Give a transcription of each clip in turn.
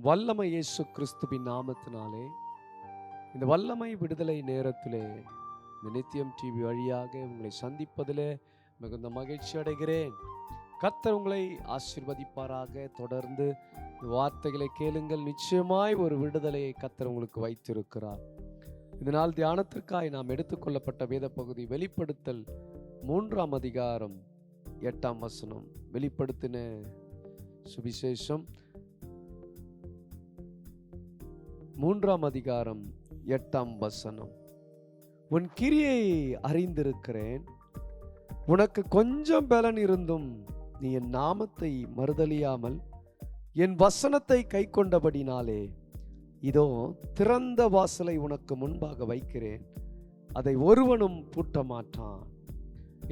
வல்லமை இயேசு கிறிஸ்துவின் நாமத்தினாலே இந்த வல்லமை விடுதலை நேரத்திலே இந்த நித்தியம் டிவி வழியாக உங்களை சந்திப்பதிலே மிகுந்த மகிழ்ச்சி அடைகிறேன். கர்த்தர் உங்களை ஆசீர்வதிப்பாராக. தொடர்ந்து வார்த்தைகளை கேளுங்கள். நிச்சயமாய் ஒரு விடுதலையை கர்த்தர் உங்களுக்கு வைத்திருக்கிறார். இதனால் தியானத்திற்காய் நாம் எடுத்துக்கொள்ளப்பட்ட வேத பகுதி வெளிப்படுத்தல் 3ஆம் அதிகாரம் 8ஆம் வசனம். வெளிப்படுத்தின சுவிசேஷம் 3ஆம் அதிகாரம் 8ஆம் வசனம். உன் கிரியை அறிந்திருக்கிறேன், உனக்கு கொஞ்சம் பலன் இருந்தும் நீ என் நாமத்தை மறுதலியாமல் என் வசனத்தை கை கொண்டபடினாலே இதோ திறந்த வாசலை உனக்கு முன்பாக வைக்கிறேன், அதை ஒருவனும் பூட்ட மாட்டான்.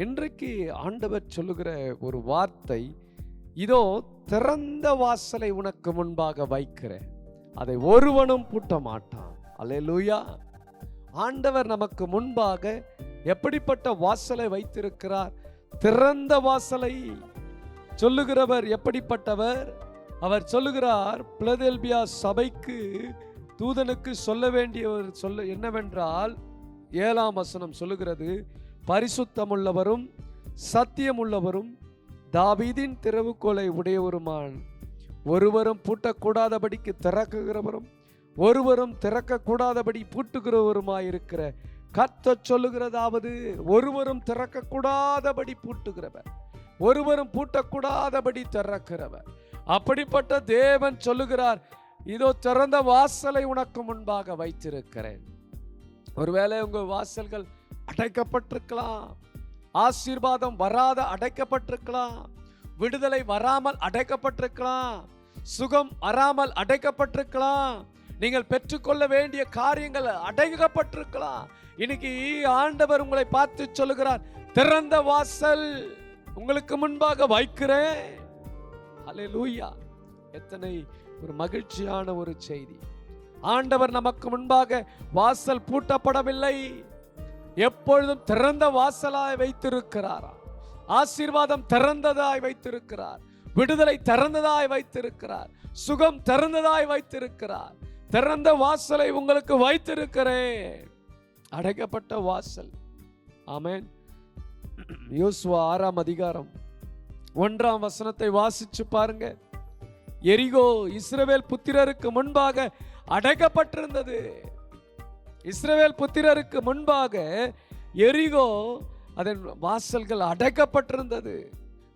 இன்றைக்கு ஆண்டவர் சொல்லுகிற ஒரு வார்த்தை, இதோ திறந்த வாசலை உனக்கு முன்பாக வைக்கிறேன், அதை ஒருவனும் பூட்ட மாட்டான். அல்லேலூயா. ஆண்டவர் நமக்கு முன்பாக எப்படிப்பட்ட வாசலை வைத்திருக்கிறார்? திறந்த வாசலை. சொல்லுகிறவர் எப்படிப்பட்டவர்? அவர் சொல்லுகிறார், பிலதெல்பியா சபைக்கு தூதனுக்கு சொல்ல வேண்டியவர் என்னவென்றால் 7ஆம் வசனம் சொல்லுகிறது, பரிசுத்தமுள்ளவரும் சத்தியமுள்ளவரும் தாவீதின் திறவுகோலை உடையவருமான், ஒருவரும் பூட்டக்கூடாதபடிக்கு திறக்குகிறவரும் ஒருவரும் திறக்கக்கூடாதபடி பூட்டுகிறவருமாயிருக்கிற கர்த்தர் சொல்லுகிறதாவது, ஒருவரும் திறக்கக்கூடாதபடி பூட்டுகிறவர், ஒருவரும் பூட்டக்கூடாதபடி திறக்கிறவர். அப்படிப்பட்ட தேவன் சொல்லுகிறார், இதோ திறந்த வாசலை உனக்கு முன்பாக வைத்திருக்கிறேன். ஒருவேளை உங்க வாசல்கள் அடைக்கப்பட்டிருக்கலாம், ஆசீர்வாதம் வராத அடைக்கப்பட்டிருக்கலாம், விடுதலை வராமல் அடைக்கப்பட்டிருக்கலாம், சுகம் வராமல் அடைக்கப்பட்டிருக்கலாம், நீங்கள் பெற்றுக்கொள்ள வேண்டிய காரியங்கள் அடைக்கப்பட்டிருக்கலாம். இன்னைக்கு ஆண்டவர் உங்களை பார்த்து சொல்லுகிறார், திறந்த வாசல் உங்களுக்கு முன்பாக வைக்கிறேன். அல்லேலூயா. எத்தனை ஒரு மகிழ்ச்சியான ஒரு செய்தி. ஆண்டவர் நமக்கு முன்பாக வாசல் பூட்டப்படவில்லை, எப்பொழுதும் திறந்த வாசலாய் வைத்திருக்கிறார். ஆசீர்வாதம் திறந்ததாய் வைத்திருக்கிறார், விடுதலை திறந்ததாய் வைத்திருக்கிறார், சுகம் திறந்ததாய் வைத்திருக்கிறார். திறந்த வாசலை உங்களுக்கு வைத்திருக்கிறேன். அடைக்கப்பட்ட வாசல். ஆமென். யோசுவா 6ஆம் அதிகாரம் 1ஆம் வசனத்தை வாசிச்சு பாருங்க. எரிகோ இஸ்ரவேல் புத்திரருக்கு முன்பாக அடைக்கப்பட்டிருந்தது. இஸ்ரவேல் புத்திரருக்கு முன்பாக எரிகோ அதன் வாசல்கள் அடைக்கப்பட்டிருந்தது.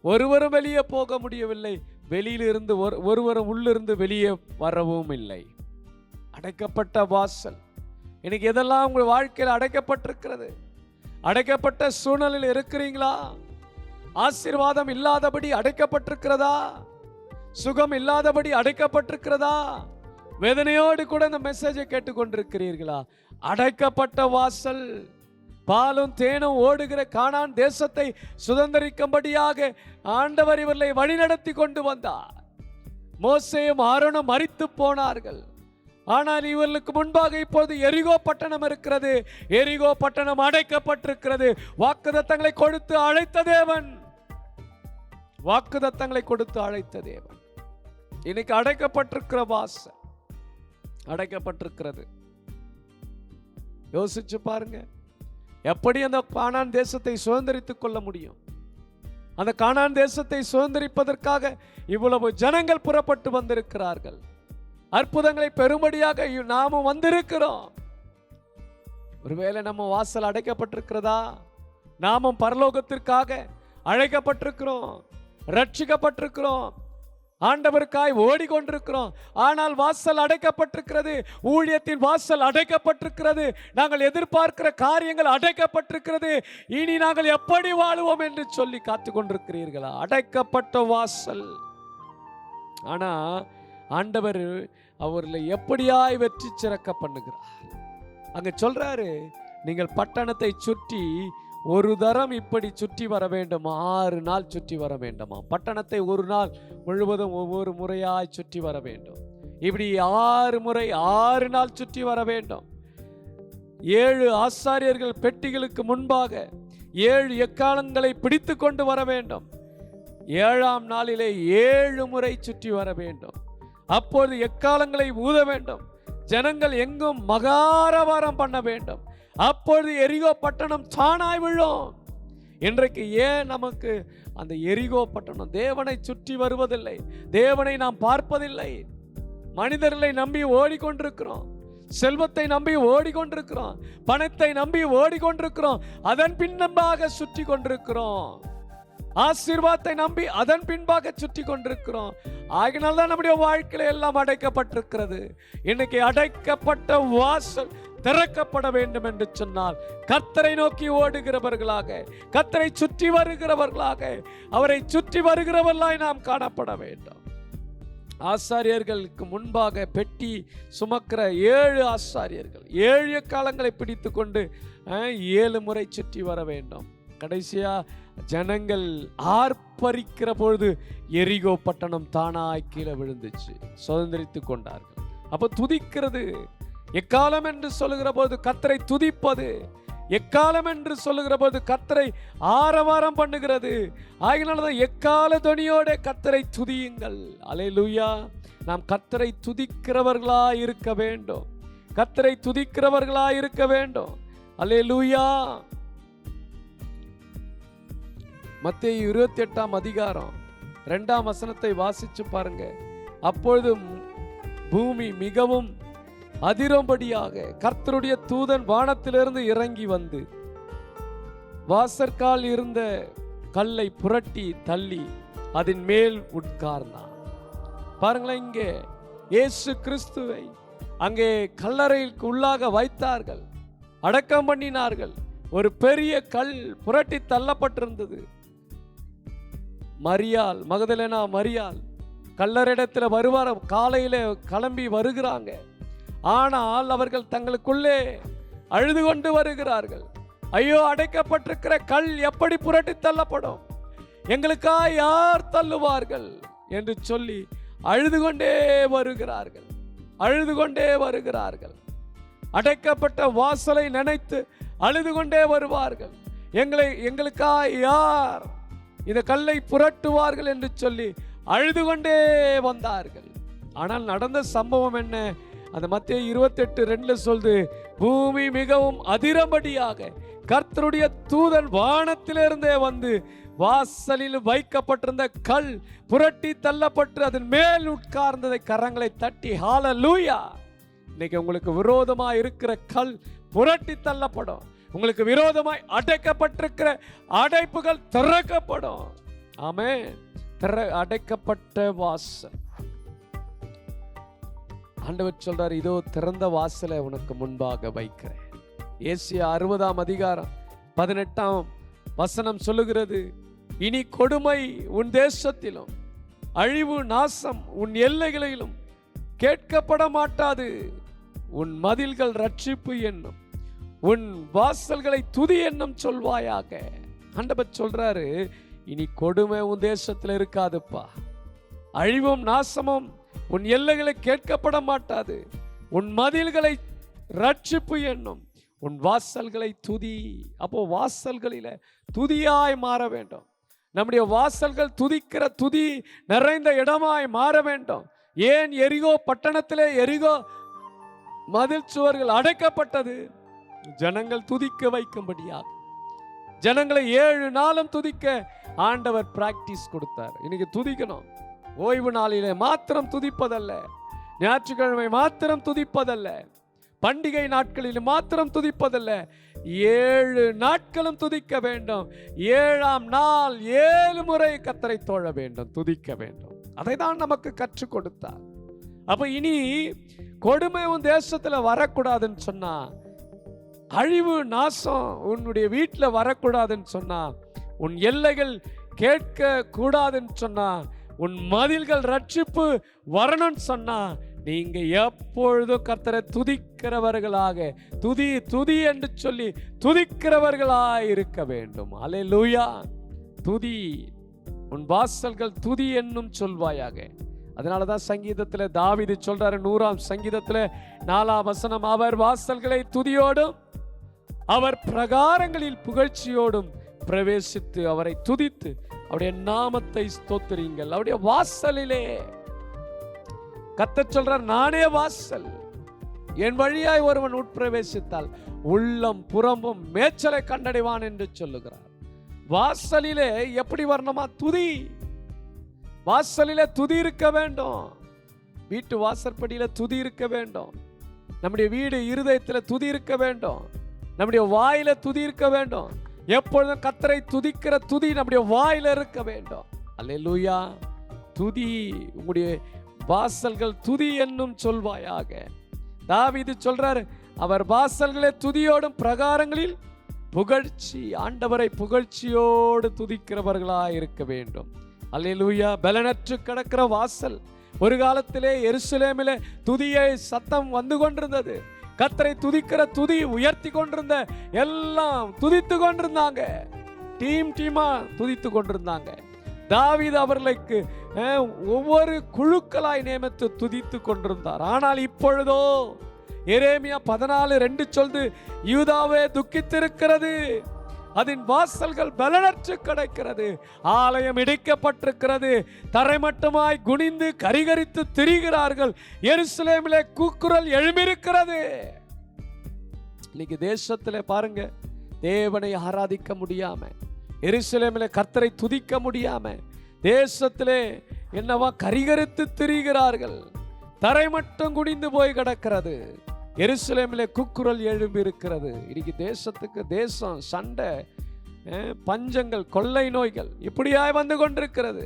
ஒருவரும் வெளியே போக முடியவில்லை, வெளியிலிருந்து ஒருவரும் உள்ளிருந்து வெளியே வரவும் இல்லை. அடைக்கப்பட்ட வாசல். இன்னைக்கு எதெல்லாம் உங்கள் வாழ்க்கையில் அடைக்கப்பட்டிருக்கிறது? அடைக்கப்பட்ட சூழ்நிலையில் இருக்கிறீங்களா? ஆசீர்வாதம் இல்லாதபடி அடைக்கப்பட்டிருக்கிறதா? சுகம் இல்லாதபடி அடைக்கப்பட்டிருக்கிறதா? வேதனையோடு கூட இந்த மெசேஜை கேட்டுக்கொண்டிருக்கிறீர்களா? அடைக்கப்பட்ட வாசல். பாலும் தேனும் ஓடுகிற கானான் தேசத்தை சுதந்தரிக்கும்படியாக ஆண்டவர் இவர்களை வழிநடத்தி கொண்டு வந்தார். மோசேயும் ஆரோனும் மரித்து போனார்கள். ஆனால் இவர்களுக்கு முன்பாக இப்போது எரிகோ பட்டணம் இருக்கிறது. எரிகோ பட்டணம் அடைக்கப்பட்டிருக்கிறது. வாக்குத்தத்தங்களை கொடுத்து அழைத்த தேவன், வாக்குத்தத்தங்களை கொடுத்து அழைத்த தேவன். இன்னைக்கு அடைக்கப்பட்டிருக்கிற வாசல் அடைக்கப்பட்டிருக்கிறது. யோசிச்சு பாருங்க, எப்படி அந்த கானான் தேசத்தை சுதந்தரித்துக் கொள்ள முடியும்? அந்த கானான் தேசத்தை சுதந்தரிப்பதற்காக இவ்வளவு ஜனங்கள் புறப்பட்டு வந்திருக்கிறார்கள். அற்புதங்களை பெரும்படியாக நாமும் வந்திருக்கிறோம். ஒருவேளை நம்ம வாசல் அடைக்கப்பட்டிருக்கிறதா? நாமும் பரலோகத்திற்காக அழைக்கப்பட்டிருக்கிறோம், ரட்சிக்கப்பட்டிருக்கிறோம், ஆண்டவருக்காய் ஓடிக்கொண்டிருக்கிறோம். ஆனால் வாசல் அடைக்கப்பட்டிருக்கிறது. ஊழியத்தின் வாசல் அடைக்கப்பட்டிருக்கிறது. நாங்கள் எதிர்பார்க்கிற காரியங்கள் அடைக்கப்பட்டிருக்கிறது. இனி நாங்கள் எப்படி வாழுவோம் என்று சொல்லி காத்து கொண்டிருக்கிறீர்களா? அடைக்கப்பட்ட வாசல். ஆனா ஆண்டவர் அவர்களை எப்படியாய் வெற்றி சிறக்க பண்ணுகிறார். அங்க சொல்றாரு, நீங்கள் பட்டணத்தை சுற்றி ஒரு தரம் இப்படி சுற்றி வர வேண்டும், 6 நாள் சுற்றி வர வேண்டுமா? பட்டணத்தை ஒரு நாள் முழுவதும் ஒவ்வொரு முறையாய் சுற்றி வர வேண்டும். இப்படி 6 முறை 6 நாள் சுற்றி வர வேண்டும். 7 ஆசாரியர்கள் பெட்டிகளுக்கு முன்பாக 7 எக்காலங்களை பிடித்து கொண்டு வர வேண்டும். 7ஆம் நாளிலே 7 முறை சுற்றி வர வேண்டும். அப்பொழுது எக்காலங்களை ஊத வேண்டும், ஜனங்கள் எங்கும் மகாரவாரம் பண்ண வேண்டும். அப்பொழுது எரிகோ பட்டணம் தானாய் விழும். இன்றைக்கு ஏன் நமக்கு அந்த எரிகோ பட்டணம்? தேவனை சுற்றி வருவதில்லை, தேவனை நாம் பார்ப்பதில்லை. மனிதர்களை நம்பி ஓடிக்கொண்டிருக்கிறோம், செல்வத்தை நம்பி ஓடிக்கொண்டிருக்கிறோம், பணத்தை நம்பி ஓடிக்கொண்டிருக்கிறோம், அதன் பின்பாக சுற்றி கொண்டிருக்கிறோம். ஆசீர்வாதத்தை நம்பி அதன் பின்பாக சுற்றி கொண்டிருக்கிறோம். ஆகினால்தான் நம்முடைய வாழ்க்கையில எல்லாம் அடைக்கப்பட்டிருக்கிறது. இன்னைக்கு அடைக்கப்பட்ட வாசல் திறக்கப்பட வேண்டும் என்று சொன்னால் கர்த்தரை நோக்கி ஓடுகிறவர்களாக, கர்த்தரை சுற்றி வருகிறவர்களாக, அவரை சுற்றி வருகிறவர்களாய் நாம் காணப்பட வேண்டும். ஆசாரியர்களுக்கு முன்பாக பெட்டி சுமக்கிற 7 ஆசாரியர்கள் 7 காலங்களை பிடித்து கொண்டு 7 முறை சுற்றி வர வேண்டும். கடைசியா ஜனங்கள் ஆர்ப்பரிக்கிற பொழுது எரிகோ பட்டணம் தானாய் கீழே விழுந்துச்சு, சுதந்திரித்து கொண்டார்கள். அப்ப துதிக்கிறது, எக்காலம் என்று சொல்லுகிற போது கர்த்தரை துதிப்பது, எக்காலம் என்று சொல்லுகிற போது கர்த்தரை ஆரவாரம் பண்ணுகிறது. ஆகினால்தான் எக்கால துணியோட கர்த்தரை துதியுங்கள். அல்லேலூயா. நாம் கர்த்தரை துதிக்கிறவர்களாய் இருக்க வேண்டும், கர்த்தரை துதிக்கிறவர்களாய் இருக்க வேண்டும். அல்லேலூயா. மத்தேயு 28ஆம் அதிகாரம் 2ஆம் வசனத்தை வாசிச்சு பாருங்க. அப்பொழுது பூமி மிகவும் அதிரும்படியாக கர்த்தருடைய தூதன் வானத்திலிருந்து இறங்கி வந்து வாசற்கால் இருந்த கல்லை புரட்டி தள்ளி அதன் மேல் உட்கார்ந்தான். பாருங்களேன், இங்கே இயேசு கிறிஸ்துவை அங்கே கல்லறைக்கு உள்ளாக வைத்தார்கள், அடக்கம் பண்ணினார்கள். ஒரு பெரிய கல் புரட்டி தள்ளப்பட்டிருந்தது. மரியாள், மகதலேனா மரியாள் கல்லறையிடத்தில் வருவார், காலையில கிளம்பி வருகிறாங்க. ஆனால் அவர்கள் தங்களுக்குள்ளே அழுது கொண்டு வருகிறார்கள். ஐயோ, அடைக்கப்பட்டிருக்கிற கல் எப்படி புரட்டி தள்ளப்படும், எங்களுக்காக யார் தள்ளுவார்கள் என்று சொல்லி அழுது கொண்டே வருகிறார்கள், அழுது கொண்டே வருகிறார்கள். அடைக்கப்பட்ட வாசலை நினைத்து அழுது கொண்டே வருவார்கள். எங்களுக்காக யார் இந்த கல்லை புரட்டுவார்கள் என்று சொல்லி அழுது கொண்டே வந்தார்கள். ஆனால் நடந்த சம்பவம் என்ன? அந்த மத்தேயு 28:2 சொல்லுது, பூமி மிகவும் அதிரம்படியாக கர்த்தருடைய தூதன் வானத்திலிருந்தே வந்து வாசலில் வைக்கப்பட்டிருந்த கல் புரட்டி தள்ளப்பட்டு அதன் மேல் உட்கார்ந்ததை கரங்களை தட்டி ஹalleluya. இன்னைக்கு உங்களுக்கு விரோதமாக இருக்கிற கல் புரட்டி தள்ளப்படும், உங்களுக்கு விரோதமாய் அடைக்கப்பட்டிருக்கிற அடைப்புகள் திறக்கப்படும். ஆமென். அடைக்கப்பட்ட வாசல் ஆண்டவர் சொல்றார், இதோ திறந்த வாசலை உனக்கு முன்பாக வைக்கிறேன். ஏசாயா 60ஆம் அதிகாரம் 18ஆம் வசனம் சொல்லுகிறது, இனி கொடுமை உன் தேசத்திலும் அழிவு நாசம் உன் எல்லைகளிலும் கேட்கப்பட மாட்டாது. உன் மதில்கள் ரட்சிப்பு என்னும், உன் வாசல்களை துதி என்னும் சொல்வாயாக. ஆண்டவர் சொல்றாரு, இனி கொடுமை உன் தேசத்தில் இருக்காதுப்பா, அழிவும் நாசமும் உன் எல்லைகளை கேட்கப்பட மாட்டாது. உன் மதில்களை ரட்சிப்பு என்னும், உன் வாசல்களை துதி. அப்போ வாசல்களில துதியாய் மாற வேண்டும். நம்முடைய வாசல்கள் துதிக்கிற துதி நிறைந்த இடமாய் மாற வேண்டும். ஏன் எரிகோ பட்டணத்திலே எரிகோ மதில் சுவர்கள் அடைக்கப்பட்டது? ஜனங்கள் துதிக்க வைக்கும்படியாக, ஜனங்களை 7 நாளும் துதிக்க ஆண்டவர் பிராக்டிஸ் கொடுத்தார். இன்னைக்கு துதிக்கணும். ஓய்வு நாளிலே மாத்திரம் துதிப்பதல்ல, ஞாயிற்றுக்கிழமை மாத்திரம் துதிப்பதல்ல, பண்டிகை நாட்களில் மாத்திரம் துதிப்பதல்ல, 7 நாட்களும் துதிக்க வேண்டும். 7ஆம் நாள் 7 முறை கர்த்தரை தொழ வேண்டும், துதிக்க வேண்டும். அதை தான் நமக்கு கற்றுக் கொடுத்தார். அப்ப இனி கொடுமை உன் தேசத்துல வரக்கூடாதுன்னு சொன்னா, அழிவு நாசம் உன்னுடைய வீட்டில் வரக்கூடாதுன்னு சொன்னா, உன் எல்லைகள் கேட்க கூடாதுன்னு சொன்னா, உன் மதில்கள் ரட்சிப்பு வரணும்னு சொன்னா, நீங்க எப்பொழுதும் கர்த்தரை துதிக்கிறவர்களாக, துதி துதி என்று சொல்லி துதிக்கிறவர்களாய் இருக்க வேண்டும். அல்லேலூயா. துதி, உன் வாசல்கள் துதி என்னும் சொல்வாயாக. அதனாலதான் சங்கீதத்துல தாவீது சொல்றாரு, 100ஆம் சங்கீதத்துல 4ஆம் வசனம், அவர் வாசல்களை துதியோடும் அவர் பிரகாரங்களில் புகழ்ச்சியோடும் பிரவேசித்து அவரை துதித்து அவருடைய நாமத்தை ஸ்தோத்திரியுங்கள். அவருடைய வாசலிலே கர்த்தர் சொல்றார், நானே வாசல், என் வழியாய் ஒருவன் உட்பிரவேசித்தால் உள்ளம் புறம்பும் மேய்ச்சலை கண்டடைவான் என்று சொல்லுகிறார். வாசலிலே எப்படி வரணுமா? துதி. வாசலிலே துதி இருக்க வேண்டும். வீட்டு வாசற்படியில துதி இருக்க வேண்டும். நம்முடைய வீடு இருதயத்தில் துதி இருக்க வேண்டும். நம்முடைய வாயில துதி இருக்க வேண்டும். எப்பொழுதும் கர்த்தரை துதிக்கிற துதி நம்முடைய வாயில இருக்க வேண்டும். அல்லேலூயா. துதி, உங்களுடைய வாசல்கள் துதி என்னும் சொல்வாயாக. தாவீது சொல்றாரு, அவர் வாசல்களே துதியோடும் பிரகாரங்களில் புகழ்ச்சி. ஆண்டவரை புகழ்ச்சியோடு துதிக்கிறவர்களாய் இருக்க வேண்டும். அல்லேலூயா. பலனற்று கிடக்கிற வாசல். ஒரு காலத்திலே எருசலேமிலே துதியை சத்தம் வந்து கொண்டிருந்தது. கர்த்தரை துதிக்கிற துதி உயர்த்தி கொண்டிருந்த எல்லாம் துதித்து கொண்டிருந்தாங்க. டீமா துதித்து கொண்டிருந்தாங்க. தாவீது அவர்களுக்கு ஒவ்வொரு குழுக்களாய் நியமித்து துதித்து கொண்டிருந்தார். ஆனால் இப்பொழுதோ எரேமியா 14:2 சொல்லுது, யூதாவே துக்கித்திருக்கிறது, அதன் வாசல்கள் பலனற்று கிடக்கிறது, ஆலயம் இடிக்கப்பட்டிருக்கிறது, தரைமட்டமாய் குனிந்து கரிகரித்து திரிகிறார்கள், எருசலேமிலே கூக்குரல் எழும்பியிருக்கிறது. இன்னைக்கு தேசத்துல பாருங்க, தேவனை ஆராதிக்க முடியாம, எருசலேமிலே கர்த்தரை துதிக்க முடியாம தேசத்திலே என்னவா கரிகரித்து திரிகிறார்கள். தரை மட்டும் குனிந்து போய் கிடக்கிறது. எருசலேமிலே கூக்குரல் எழும்பி இருக்கிறது. இன்னைக்கு தேசத்துக்கு தேசம் சண்டை, பஞ்சங்கள், கொள்ளை நோய்கள் இப்படியாய் வந்து கொண்டிருக்கிறது.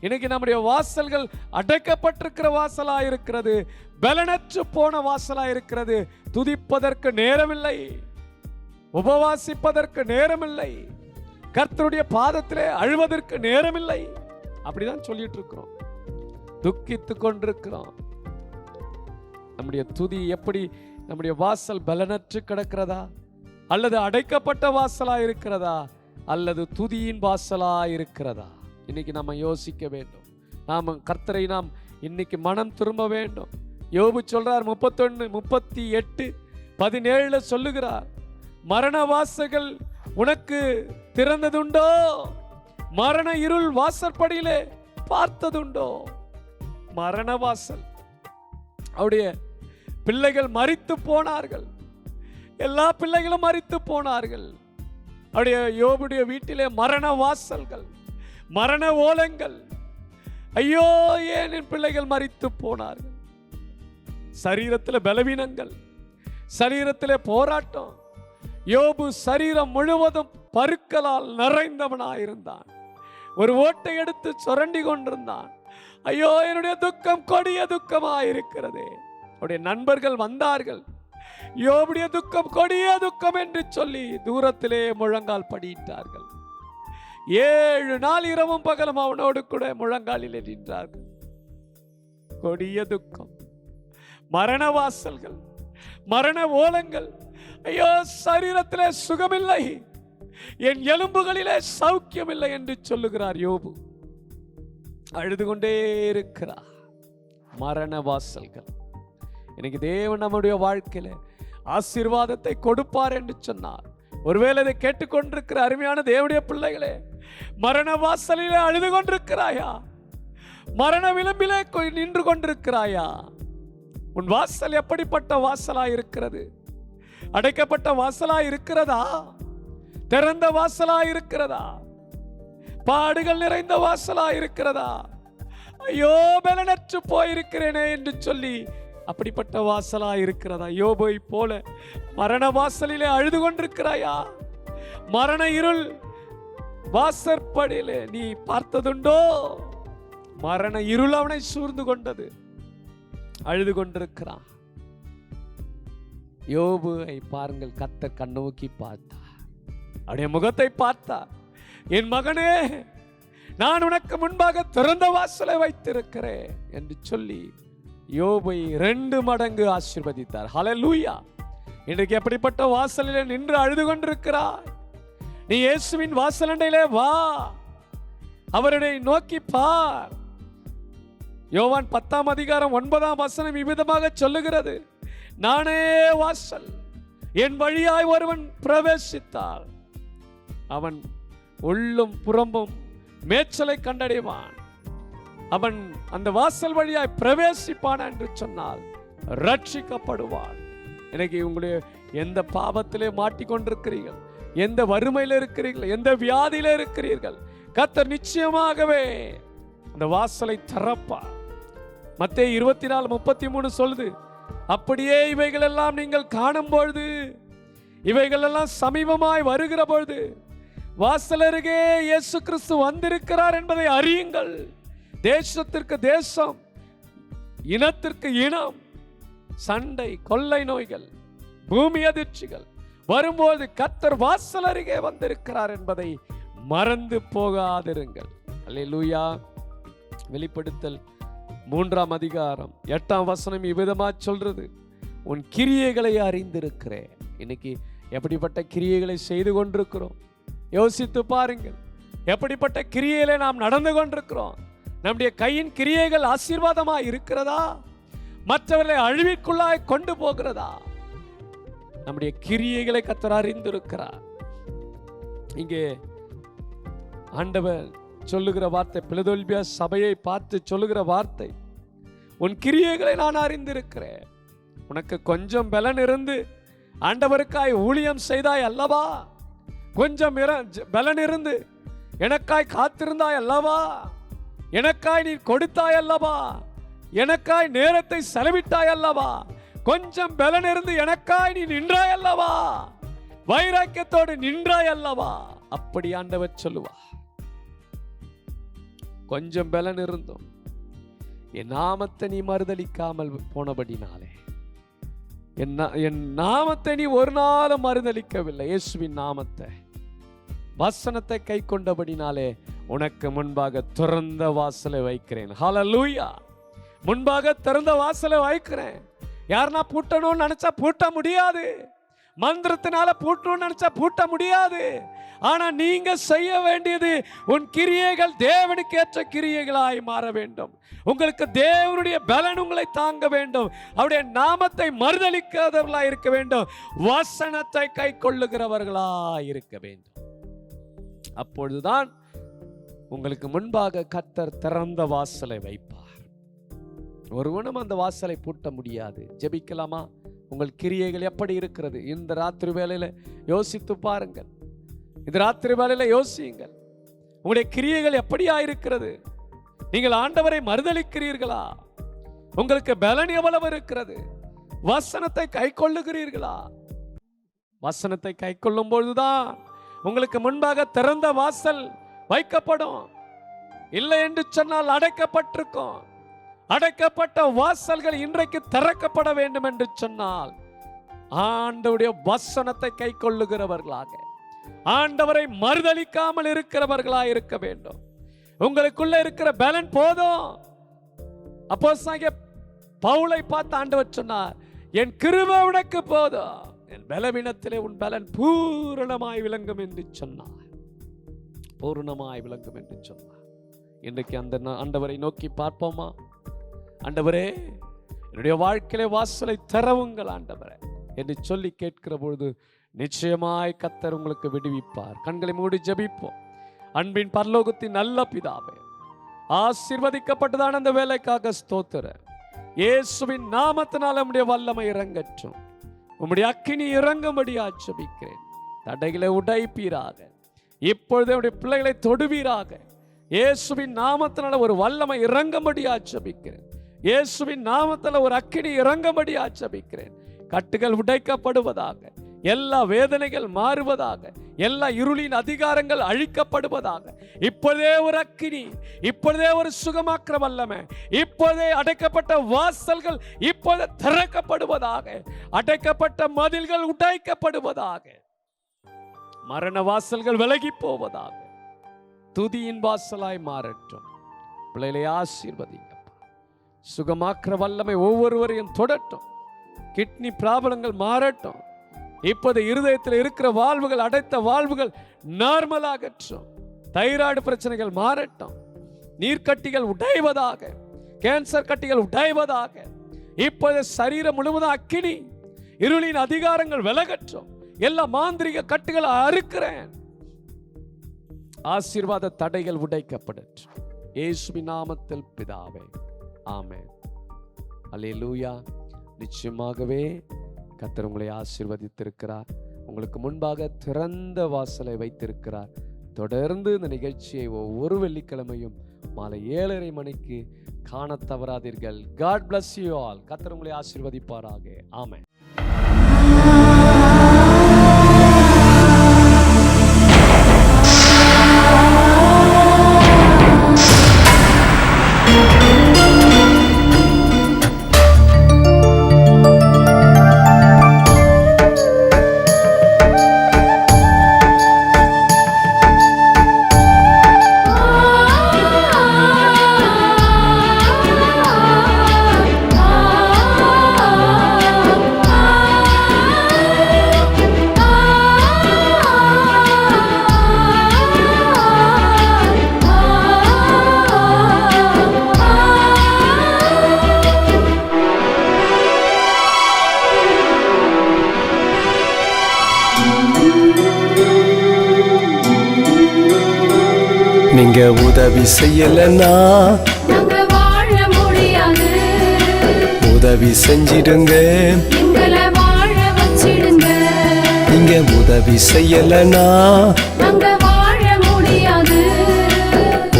இன்னைக்கு நம்முடைய வாசல்கள் அடைக்கப்பட்டிருக்கிற வாசலா இருக்கிறது, பலனற்று போன வாசலா இருக்கிறது. துதிப்பதற்கு நேரமில்லை, உபவாசிப்பதற்கு நேரமில்லை, கர்த்தருடைய பாதத்திலே அழுவதற்கு நேரமில்லை. அப்படிதான் சொல்லிட்டு இருக்கிறோம், துக்கித்து கொண்டிருக்கிறோம். நம்முடைய துதி எப்படி? நம்முடைய வாசல் பலனற்று கிடக்கிறதா, அல்லது அடைக்கப்பட்ட வாசலா இருக்கிறதா, அல்லது துதியின் வாசலா இருக்கிறதா? இன்னைக்கு நம்ம யோசிக்க வேண்டும். நாம் கர்த்தரை நாம் இன்னைக்கு மனம் திரும்ப வேண்டும். யோபு சொல்றார் 38:17 சொல்லுகிறார், மரண வாசல்கள் உனக்கு திறந்ததுண்டோ, மரண இருள் வாசற்படியிலே பார்த்ததுண்டோ? மரண வாசல். அவருடைய பிள்ளைகள் மரித்து போனார்கள், எல்லா பிள்ளைகளும் மரித்து போனார்கள். அவருடைய யோபுடைய வீட்டிலே மரண வாசல்கள், மரண ஓலங்கள். ஐயோ, ஏன் என் பிள்ளைகள் மரித்து போனார்கள்? சரீரத்தில் பலவீனங்கள், சரீரத்திலே போராட்டம். யோபு சரீரம் முழுவதும் பருக்களால் நிறைந்தவனாயிருந்தான். ஒரு ஓட்டை எடுத்து சுரண்டி கொண்டிருந்தான். ஐயோ, என்னுடைய துக்கம் கொடிய துக்கமாயிருக்கிறது. அவருடைய நண்பர்கள் வந்தார்கள், யோபுடைய துக்கம் கொடிய துக்கம் என்று சொல்லி தூரத்திலே முழங்கால் படியிட்டார்கள். 7 நாள் இரவும் பகலும் அவனோடு கூட முழங்காலில் நின்றார்கள். கொடிய துக்கம், மரண வாசல்கள், மரண ஓலங்கள். ஐயோ, சரீரத்திலே சுகமில்லை, என் எலும்புகளிலே சௌக்கியம் இல்லை என்று சொல்லுகிறார் யோபு. அழுது கொண்டே இருக்கிறார். மரண வாசல்கள். இன்னைக்கு தேவன் நம்முடைய வாழ்க்கையில ஆசீர்வாதத்தை கொடுப்பார் என்று சொன்னார். ஒருவேளை இதை கேட்டுக்கொண்டிருக்கிற அருமையான தேவனுடைய பிள்ளைகளே, மரண வாசலிலே அழுது கொண்டிருக்கிறாயா? மரண விளிம்பிலே நின்று கொண்டிருக்கிறாயா? உன் வாசல் எப்படிப்பட்ட வாசலா இருக்கிறது? அடைக்கப்பட்ட வாசலா இருக்கிறதா? திறந்த வாசலா இருக்கிறதா? பாடுகள் நிறைந்த வாசலா இருக்கிறதா? ஐயோ, பலனற்று போயிருக்கிறேனே என்று சொல்லி அப்படிப்பட்ட வாசலா இருக்கிறதா? யோபை போல மரண வாசலிலே அழுது கொண்டிருக்கிறாயா? மரண இருள் வாசற்படியிலே நீ பார்த்ததுண்டோ? மரண இருள் அவனை சூழ்ந்து கொண்டது. அழுது கொண்டிருக்கிறான். யோபுவை பாருங்கள், கர்த்தர் கண்ணோக்கி பார்த்தார், அவருடைய முகத்தை பார்த்தார். என் மகனே, நான் உனக்கு முன்பாக திறந்த வாசலை வைத்திருக்கிறேன் என்று சொல்லி யோபை 2 மடங்கு ஆசீர்வதித்தார். ஹல்லேலூயா. இன்றைக்கு எப்படிப்பட்ட வாசலிலே நின்று அழுது கொண்டிருக்கிறாய்? நீ இயேசுவின் வாசலண்டையிலே வா, அவரை நோக்கி பார். யோவான் 10:9 இவ்விதமாக சொல்லுகிறது, நானே வாசல், என் வழியாய் ஒருவன் பிரவேசித்தால் அவன் உள்ளும் புறம்பும் மேய்ச்சலை கண்டடைவான். அவன் அந்த வாசல் வழியாய் பிரவேசிப்பான் என்று சொன்னால் ரட்சிக்கப்படுவான். இன்னைக்கு உங்களுடைய எந்த பாவத்திலே மாட்டிக்கொண்டிருக்கிறீர்கள், எந்த வறுமையில இருக்கிறீர்கள், எந்த வியாதியில இருக்கிறீர்கள், கர்த்தர் நிச்சயமாகவே அந்த வாசலை திறப்பார். மத்தேயு 24:33 சொல்லுது, அப்படியே இவைகள் எல்லாம் நீங்கள் காணும் பொழுது, இவைகள் எல்லாம் சமீபமாய் வருகிற பொழுது வாசல் அருகே இயேசு கிறிஸ்து வந்திருக்கிறார் என்பதை அறியுங்கள். தேசத்திற்கு தேசம், இனத்திற்கு இனம், சண்டை, கொள்ளை நோய்கள், பூமி அதிர்ச்சிகள் வரும்போது கர்த்தர் வாசல் அருகே வந்திருக்கிறார் என்பதை மறந்து போகாதிருங்கள். அல்லேலூயா. வெளிப்படுத்தல் 3:8 இவ்விதமா சொல்றது, உன் கிரியைகளை அறிந்திருக்கிறேன். இன்னைக்கு எப்படிப்பட்ட கிரியைகளை செய்து கொண்டிருக்கிறோம் யோசித்து பாருங்கள். எப்படிப்பட்ட கிரியையில நாம் நடந்து கொண்டிருக்கிறோம்? நம்முடைய கையின் கிரியைகள் ஆசீர்வாதமாய் இருக்கிறதா, மற்றவர்களை அழிவிற்குள்ளாய் கொண்டு போகிறதா? நம்முடைய கிரியைகளை கர்த்தர் அறிந்திருக்கிறார். இங்கே ஆண்டவர் சொல்லுகிற வார்த்தை, பிலதெல்பியா சபையை பார்த்து சொல்லுகிற வார்த்தை, உன் கிரியைகளை நான் அறிந்திருக்கிறேன். உனக்கு கொஞ்சம் பலன் இருந்து ஆண்டவருக்காய் ஊழியம் செய்தாய் அல்லவா, கொஞ்சம் பலன் இருந்து எனக்காய் காத்திருந்தாய் அல்லவா, எனக்காய் நீ கொடுத்தாய் அல்லவா, எனக்காய் நேரத்தை செலவிட்டாய் அல்லவா, கொஞ்சம் பலன் இருந்து எனக்காய் நீ நின்றாய் அல்லவா, வைராக்கியத்தோடு நின்றாய் அல்லவா. அப்படி ஆண்டவர் சொல்லுவார். கொஞ்சம் பலன் இருந்தோம், என் நாமத்தை நீ மறுதலிக்காமல் போனபடினாலே, என் நாமத்தை நீ ஒரு நாளும் மறுதலிக்கவில்லை. இயேசுவின் நாமத்தை, வசனத்தை கை கொண்டபடினாலே உனக்கு முன்பாக திறந்த வாசலை வைக்கிறேன். ஹல்லேலூயா. முன்பாக திறந்த வாசலை வைக்கிறேன். யாருன்னா பூட்டணும்னு நினைச்சா பூட்ட முடியாது, மந்திரத்தினால பூட்டணும்னு நினைச்சா பூட்ட முடியாது. ஆனா நீங்க செய்ய வேண்டியது, உன் கிரியைகள் தேவனுக்கு ஏற்ற கிரியைகளாய் மாற வேண்டும். உங்களுக்கு தேவனுடைய பலன் உங்களை தாங்க வேண்டும். அவருடைய நாமத்தை மறுதலிக்காதவர்களாய் இருக்க வேண்டும். வசனத்தை கை கொள்ளுகிறவர்களாய் இருக்க வேண்டும். அப்பொழுதுதான் உங்களுக்கு முன்பாக கர்த்தர் திறந்த வாசலை வைப்பார். ஒருவனும் அந்த வாசலை பூட்ட முடியாது. ஜெபிக்கலாமா? உங்கள் கிரியைகள் எப்படி இருக்கிறது? இந்த ராத்திரி வேளையில யோசித்து பாருங்கள். இந்த ராத்திரி வேளையில யோசியுங்கள், உங்களுடைய கிரியைகள் எப்படியா இருக்கிறது? நீங்கள் ஆண்டவரை மறுதலிக்கிறீர்களா? உங்களுக்கு பலன் எவ்வளவு இருக்கிறது? வசனத்தை கை கொள்ளுகிறீர்களா? வசனத்தை கை கொள்ளும் பொழுதுதான் உங்களுக்கு முன்பாக திறந்த வாசல் வைக்கப்படும். இல்லை என்று சொன்னால் அடைக்கப்பட்டிருக்கும். அடைக்கப்பட்ட வாசல்கள் இன்றைக்கு திறக்கப்பட வேண்டும் என்று சொன்னால் ஆண்டவருடைய வசனத்தை கை கொள்ளுகிறவர்களாக, ஆண்டவரை மறுதலிக்காமல் இருக்கிறவர்களாக இருக்க வேண்டும். உங்களுக்குள்ள இருக்கிற பலன் போதும். அப்போஸ்தலனாகிய பவுலை பார்த்து ஆண்டவர் சொன்னார், என் கிருபை உனக்கு போதும், என் பலவீனத்திலே உன் பலன் பூரணமாய் விளங்கும் என்று சொன்னார். பூரணமாய் விளங்கும் என்று சொன்னார். இன்றைக்கு அந்த ஆண்டவரை நோக்கி பார்ப்போமா? ஆண்டவரே, என்னுடைய வாழ்க்கையிலே வாசலை திறவுங்கள் ஆண்டவரே என்று சொல்லி கேட்கிற பொழுது நிச்சயமாய் கர்த்தர் உங்களுக்கு விடுவிப்பார். கண்களை மூடி ஜெபிப்போம். அன்பின் பரலோகத்தின் நல்ல பிதாவே, ஆசீர்வதிக்கப்பட்டதான அந்த வேலைக்காக ஸ்தோத்திரம். இயேசுவின் நாமத்தினால் நம்முடைய வல்லமை இறங்கட்டும். உம்முடைய அக்கினி இறங்கும்படியா ஜெபிக்கிறேன். தடைகளை உடைப்பீராக. இப்பொழுது நம்முடைய பிள்ளைகளை தொடுவீராக. இயேசுவின் நாமத்தினால ஒரு வல்லமை இறங்கும்படியா ஜெபிக்கிறேன். இயேசுவின் நாமத்தில் ஒரு அக்கினி இறங்கும்படியா ஜெபிக்கிறேன். கட்டுகள் உடைக்கப்படுவதாக, எல்லா வேதனைகள் மாறுவதாக, எல்லா இருளின் அதிகாரங்கள் அழிக்கப்படுவதாக. இப்பொழுதே ஒரு அக்கினி, இப்பொழுதே ஒரு சுகமாக்குற வல்லமை, இப்பொழுதே அடைக்கப்பட்ட வாசல்கள் இப்பொழுது திறக்கப்படுவதாக, அடைக்கப்பட்ட மதில்கள் உடைக்கப்படுவதாக, மரண வாசல்கள் விலகி போவதாக, துதியின் வாசலாய் மாறட்டும். பிள்ளைகளை ஆசீர்வதிங்க. சுகமாக்குற வல்லமை ஒவ்வொருவரையும் தொடட்டும். கிட்னி பிராபலங்கள் மாறட்டும். இப்போது இருதயத்தில் இருக்கிற வாழ்வுகள், அடைத்த வாழ்வுகள் நார்மலாகட்டும். தைராய்டு பிரச்சனைகள் மாறட்டும். நீர்க்கட்டிகள் உடைவதாக, கேன்சர் கட்டிகள் உடைவதாக. இப்போது சரீரம் முழுவதும் அக்கினி, இருளின் அதிகாரங்கள் விலகட்டும். எல்லா மாந்திரிக கட்டுகளை அறுக்கிறேன். ஆசீர்வாத தடைகள் உடைக்கப்படட்டும். இயேசுவின் நாமத்தில் பிதாவே, ஆமென். அல்லேலூயா. நிச்சயமாகவே கர்த்தர் உங்களை ஆசீர்வதித்திருக்கிறார். உங்களுக்கு முன்பாக திறந்த வாசலை வைத்திருக்கிறார். தொடர்ந்து இந்த நிகழ்ச்சியை ஒவ்வொரு வெள்ளிக்கிழமையும் மாலை 7:30 மணிக்கு காண தவறாதீர்கள். God bless you all. கர்த்தர் உங்களை ஆசீர்வதிப்பாராக. ஆமென். நீங்க உதவி செய்யலன்னா நாங்க வாழ முடியாது. உதவி செஞ்சிடுங்க, எங்களை வாழ வச்சிடுங்க. நீங்க உதவி செய்யலன்னா நாங்க வாழ முடியாது.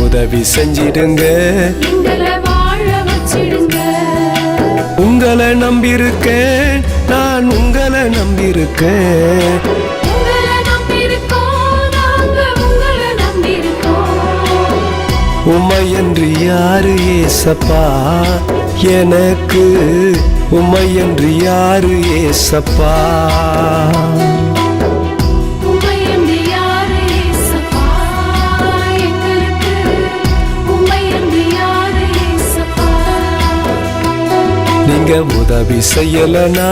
உதவி செஞ்சிடுங்க, எங்களை வாழ வச்சிடுங்க. உங்களை நம்பியிருக்கேன், நான் உங்களை நம்பியிருக்கேன். உங்களை நம்பியிருக்கோம், நாங்க உங்களை நம்பியிருக்கோம். உம்மையன்றி யாரு ஏசப்பா எனக்கு, உம்மையன்றி யாரு ஏசப்பா. உம்மையன்றி யாரு ஏசப்பா எங்களுக்கு, உம்மையன்றி யாரு ஏசப்பா. நீங்க உதவி செய்யலனா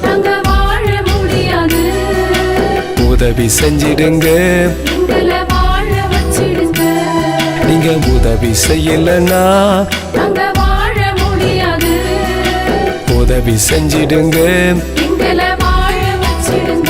நாங்க வாழ முடியாது. உதவி செஞ்சிடுங்க, எங்களை வாழ வச்சிடுங்க. நீங்க உதவி செய்யலனா நாங்க வாழ முடியாது. உதவி செஞ்சிடுங்க, எங்களை வாழ வச்சிடுங்க.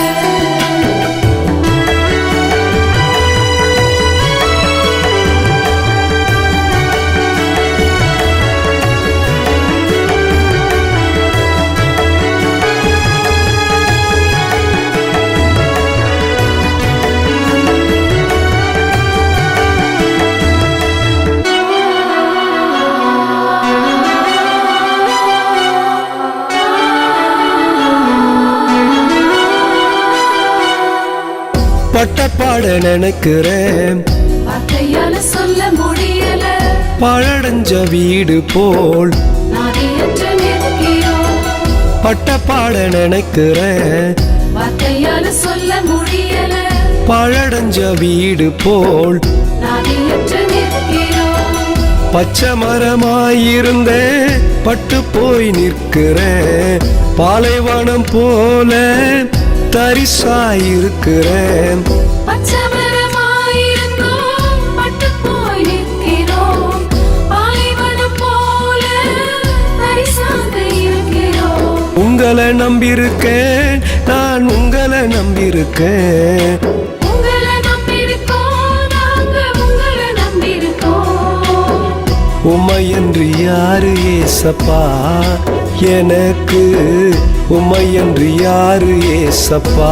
பட்டப்பாட நினைக்கிறேன், வார்த்தையால சொல்ல முடியல. பழடைஞ்ச வீடு போல் நாதியற்ற நிற்கிறோம். பட்டப்பாட நினைக்கிறேன், வார்த்தையால சொல்ல முடியல. பழடைஞ்ச வீடு போல் நாதியற்ற நிற்கிறோம். பச்சை மரமாயிருந்தேன், பட்டு போய் நிற்கிறேன். பாலைவனம் போல தரிசாயிருக்கிறேன். பச்சை மரமாயிருந்தோம், பட்டு போய் நிற்கிறோம். பாலைவனம் போல தரிசாக இருக்கிறோம். உங்களை நம்பியிருக்கேன், நான் உங்களை நம்பியிருக்கேன். உங்களை நம்பியிருக்கோம், நாங்க உங்களை நம்பியிருக்கோம். உம்மையன்றி யாரு ஏசப்பா எனக்கு, உம்மையன்றி யாரு ஏசப்பா.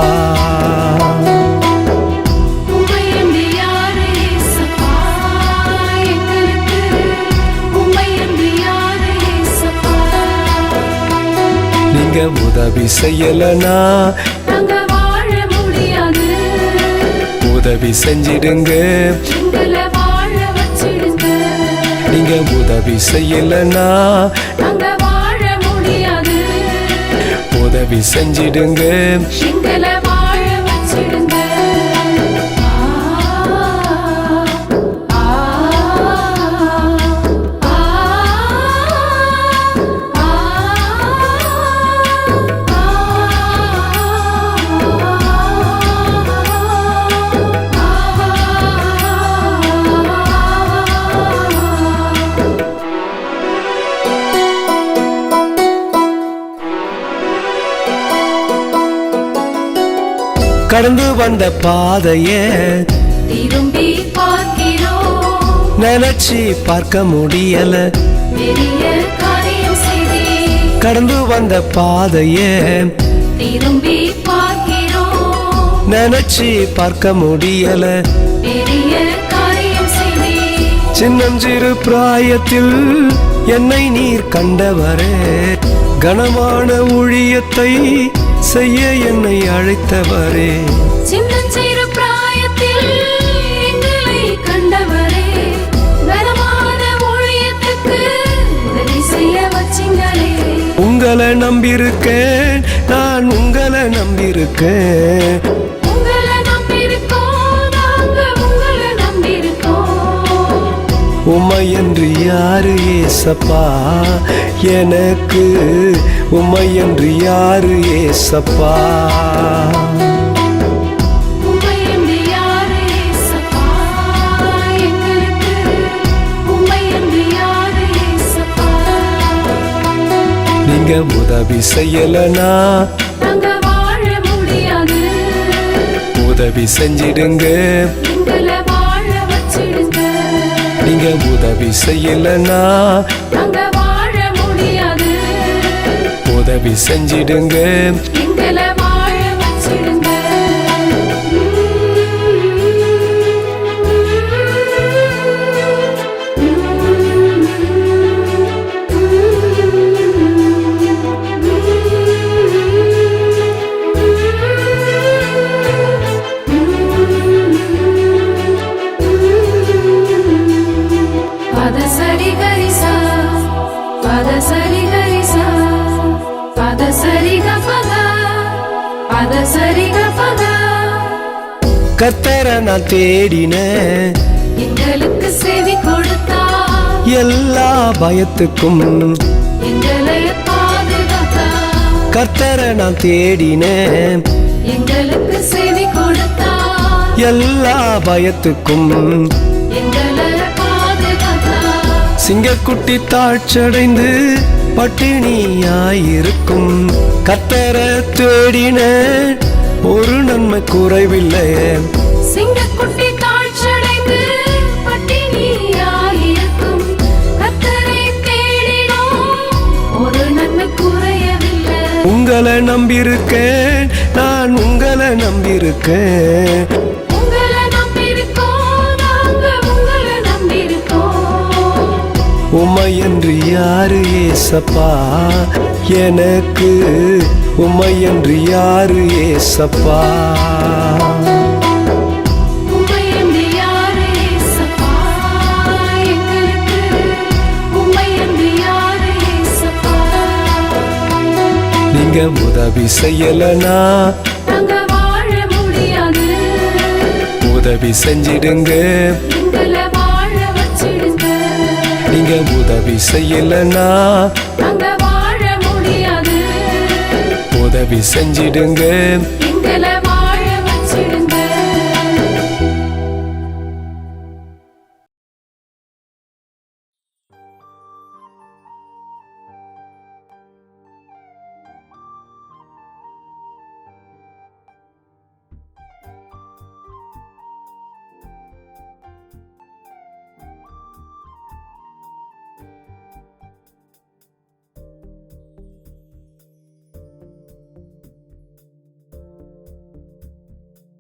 உம்மையன்றி யாரு ஏசப்பா எங்களுக்கு, உம்மையன்றி யாரு ஏசப்பா. நீங்க உதவி செய்யலனா நாங்க வாழ முடியாது. உதவி செஞ்சிடுங்க, எங்களை வாழ வச்சிடுங்க. நீங்க உதவி செய்யலனா நாங்க வாழ முடியாது. உதவி செஞ்சிடுங்க, எங்களை வாழ வச்சிடுங்க. கடந்து வந்த பாதையே திரும்பி பார்க்கிறோம். நினைச்சு பார்க்க முடியல. பெரிய காரியம் செய்தே கடந்து வந்த பாதையே திரும்பி பார்க்கிறோம். நினைச்சு பார்க்க முடியல. பெரிய காரியம் செய்தே சின்னஞ்சிறு பிராயத்தில் என்னை நீர் கண்டவரே, கனமான ஊழியத்தை செய்ய என்னை அழைத்தவரே. சின்னஞ்சிறு பிராயத்தில் எங்களை கண்டவரே, கனமான ஊழியத்துக்கு உதவி செய்ய வச்சிங்களே. உங்களை நம்பியிருக்கேன், நான் உங்களை நம்பியிருக்கேன். உங்களை நம்பியிருக்கோம், நாங்க உங்களை நம்பியிருக்கோம். உம்மையன்று யாரு ஏசப்பா எனக்கு, உம்மையன்று யாரு ஏசப்பா. உம்மை என்று யாரு ஏசப்பா எங்களுக்கு, உம்மை என்று யாரு ஏசப்பா. நீங்க உதவி செய்யலனா நாங்க வாழ முடியாது, உதவி செஞ்சிடுங்க. எங்களை வாழ வச்சிடுங்க. நீங்க உதவி செய்யலனா நாங்க வாழ முடியாது, உதவி செஞ்சிடுங்க. எங்களை வாழ வச்சிடுங்க. பத சரி கரிசா, பத சரி கரிசா, பத சரி கபத, பத சரி கபத. கர்த்தரை நான் தேடினேன், எங்களுக்கு செவி கொடுத்தா, எல்லா பயத்துக்கும். எங்களை பாதுகாத்தா. கர்த்தரை நான் தேடினேன், எங்களுக்கு செவி கொடுத்தா, எல்லா பயத்துக்கும். எங்களை பாதுகாத்தா. சிங்கக்குட்டி தாழ்ச்சடைந்து பட்டினியாயிருக்கும். கர்த்தரை தேடினேன், ஒரு நன்மை குறைவில்லை. சிங்கக்குட்டி தாழ்ச்சடைந்து பட்டினியாயிருக்கும். கர்த்தரை தேடினோம், ஒரு நன்மை குறையவில்லை. உங்களை நம்பியிருக்கேன், நான் உங்களை நம்பியிருக்கேன். உங்களை நம்பியிருக்கோம், நாங்க உங்களை நம்பியிருக்கோம். உம்மையன்று யாரு ஏசப்பா எனக்கு, உம்மையன்று யாரு ஏசப்பா. உம்மை என்று யாரு ஏசப்பா எங்களுக்கு, உம்மை என்று யாரு ஏசப்பா. நீங்க உதவி செய்யலனா நாங்க வாழ முடியாது, உதவி செஞ்சிடுங்க. எங்களை வாழ வச்சிடுங்க. நீங்க உதவி செய்யலனா நாங்க வாழ முடியாது, உதவி செஞ்சிடுங்க. எங்களை வாழ வச்சிடுங்க.